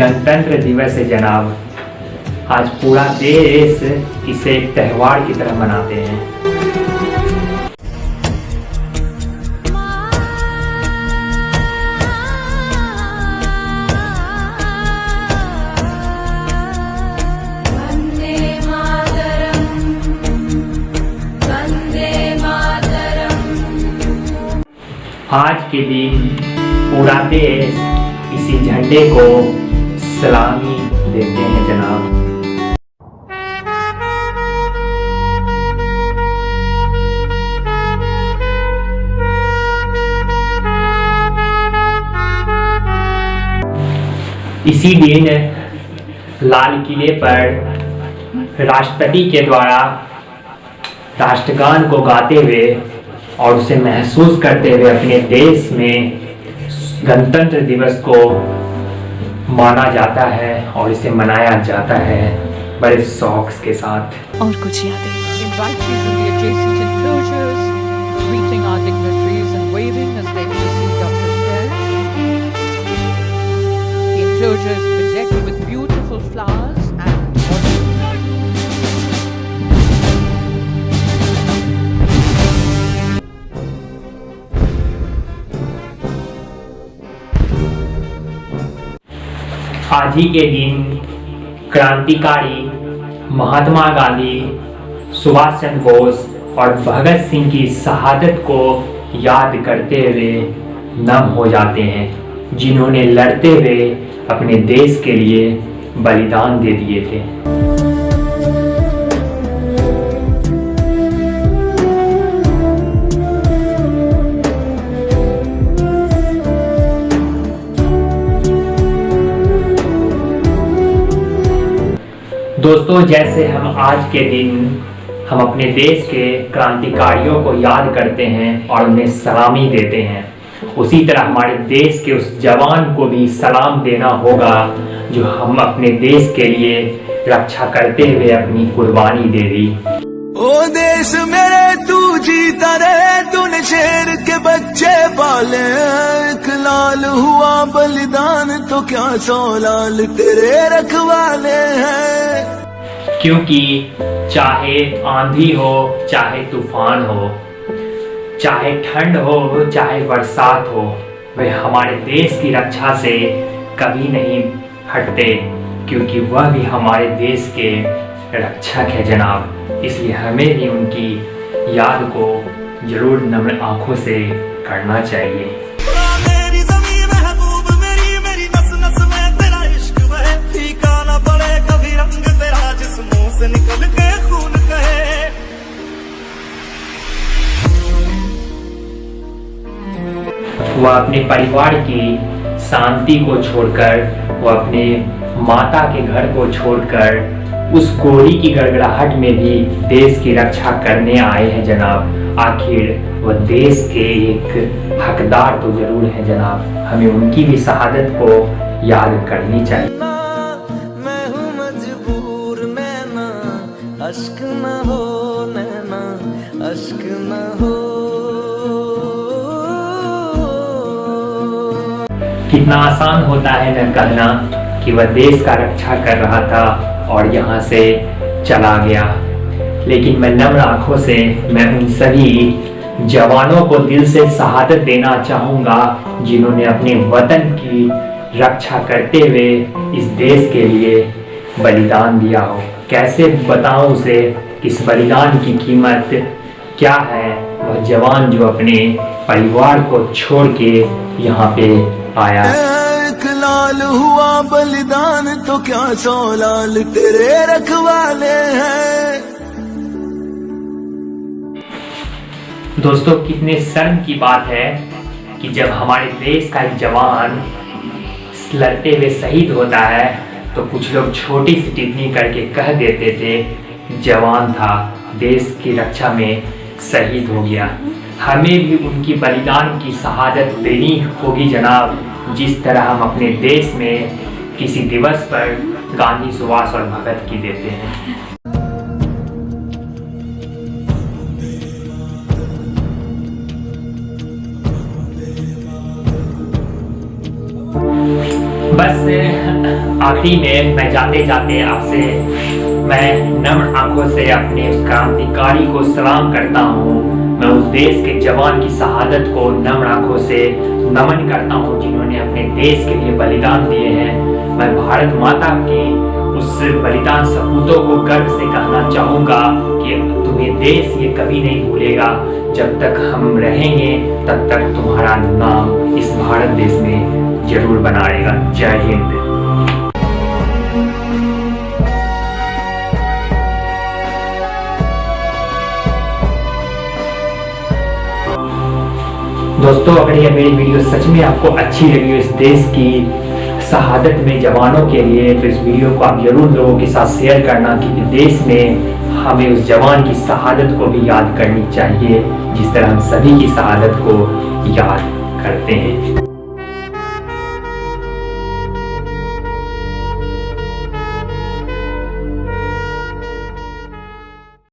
गणतंत्र दिवस है जनाब। आज पूरा देश इसे एक त्यौहार की तरह मनाते हैं। आज के दिन पूरा देश इसी झंडे को सलामी देते हैं जनाब। इसी दिन लाल किले पर राष्ट्रपति के द्वारा राष्ट्रगान को गाते हुए और उसे महसूस करते हुए अपने देश में गणतंत्र दिवस को माना जाता है और इसे मनाया जाता है बड़े शौक के साथ। और कुछ यादें आज ही के दिन क्रांतिकारी महात्मा गांधी, सुभाष चंद्र बोस और भगत सिंह की शहादत को याद करते हुए नम हो जाते हैं, जिन्होंने लड़ते हुए अपने देश के लिए बलिदान दे दिए थे। दोस्तों, जैसे हम आज के दिन हम अपने देश के क्रांतिकारियों को याद करते हैं और उन्हें सलामी देते हैं, उसी तरह हमारे देश के उस जवान को भी सलाम देना होगा जो हम अपने देश के लिए रक्षा करते हुए अपनी कुर्बानी दे दी। ओ देश मेरे तू जीता रहे, तूने शेर के बच्चे पाले, एक लाल हुआ बलिदान तो क्या 100 लाल तेरे रखवाले हैं। क्योंकि चाहे आंधी हो, चाहे तूफान हो, चाहे ठंड हो, चाहे बरसात हो, वे हमारे देश की रक्षा से कभी नहीं हटते, क्योंकि वह भी हमारे देश के रक्षक है जनाब। इसलिए हमें भी उनकी याद को जरूर नम्र आंखों से करना चाहिए। वह अपने परिवार की शांति को छोड़कर, वह अपने माता के घर को छोड़कर उस गोली की गड़गड़ाहट में भी देश की रक्षा करने आए हैं जनाब। आखिर वह देश के एक हकदार तो जरूर हैं जनाब। हमें उनकी भी शहादत को याद करनी चाहिए। मैं हूँ मजबूर नैना, अश्क न हो नैना, अश्क न हो। कितना आसान होता है न कहना कि वह देश का रक्षा कर रहा था और यहाँ से चला गया, लेकिन मैं नम्र आंखों से मैं उन सभी जवानों को दिल से शहादत देना चाहूँगा जिन्होंने अपने वतन की रक्षा करते हुए इस देश के लिए बलिदान दिया हो। कैसे बताऊं उसे इस बलिदान की कीमत क्या है। वह जवान जो अपने परिवार को छोड़ के यहाँ पे आया। एक लाल हुआ बलिदान तो क्या 100 लाल तेरे रखवाले हैं। दोस्तों, कितने शर्म की बात है कि जब हमारे देश का एक जवान लड़ते हुए शहीद होता है तो कुछ लोग छोटी सी टिप्पणी करके कह देते थे जवान था, देश की रक्षा में शहीद हो गया। हमें भी उनकी बलिदान की शहादत देनी होगी जनाब, जिस तरह हम अपने देश में किसी दिवस पर गांधी, सुभाष और भगत की देते हैं। बस आखिरी में मैं जाते जाते आपसे मैं नम्र आंखों से अपने उस क्रांतिकारी को सलाम करता हूँ। मैं उस देश के जवान की शहादत को नम्र आंखों से नमन करता हूँ जिन्होंने अपने देश के लिए बलिदान दिए हैं। मैं भारत माता के उस बलिदान सपूतों को गर्व से कहना चाहूँगा कि तुम्हें देश ये कभी नहीं भूलेगा। जब तक हम रहेंगे तब तक तुम्हारा नाम इस भारत देश में जरूर बना रहेगा। जय हिंद। दोस्तों, अगर ये मेरी वीडियो सच में आपको अच्छी लगी हो इस देश की शहादत में जवानों के लिए, तो इस वीडियो को आप जरूर लोगों के साथ शेयर करना, क्योंकि देश में हमें उस जवान की शहादत को भी याद करनी चाहिए जिस तरह हम सभी की शहादत को याद करते हैं।